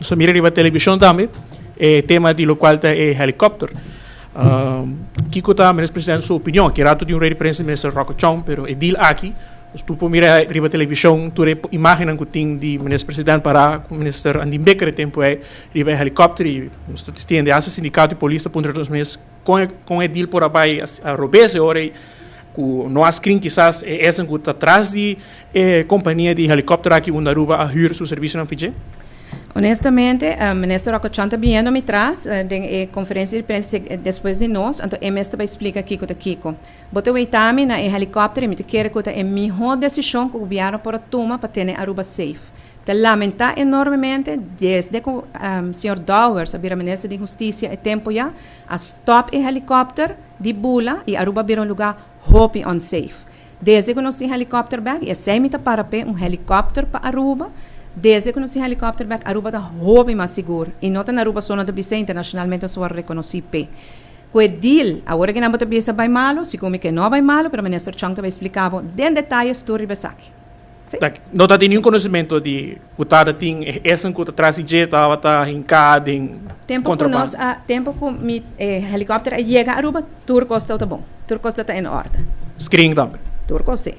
So, mira arriba televisão também, tema de local é helicóptero. Kiko tá, ministro presidente, sua opinião, que rato de rei de prensa, ministro Rocco Chong, pero é deal aqui, tu pode mirar arriba televisão, tu imagina que tem de ministro presidente para o ministro Andy Becker, tempo é arriba helicóptero, e tu tem de asa sindicato e polícia, por outros meses, com é deal por abai a robese, ora, não há screen quizás essa que está atrás de companhia de helicóptero aqui, onde Aruba a hyr seu serviço na Fiji? Honestamente, o ministro Rocco Chong está vindo me traz de conferência de prensa depois de nós, então ele vai explicar aqui com o Kiko. Botou o itami na helicóptero e me quer que é a melhor decisão que o governo pode tomar para ter Aruba safe. Te lamenta enormemente desde que o senhor Dowers, a ministra de Justiça, e tempo já, a stop o helicóptero de Bula e Aruba virou um lugar hope unsafe. Desde que nós temos helicóptero back, e sempre para helicóptero para Aruba. Desde que nós temos helicóptero back, Aruba está hobby mais seguro. E não tem Aruba só na Bissa internacionalmente só reconhecido. Com o deal, agora que não está Bissa vai malo, se como que não vai malo, mas o ministro Chong vai explicar em detalhes tudo o aqui. Não está nenhum conhecimento de o tada tem essa que atrás de estava tá hincado em contrabando. Tempo que o helicóptero chega a Aruba, tudo custa tá bom. Tudo custa tá em ordem. Screen também. Tudo custa.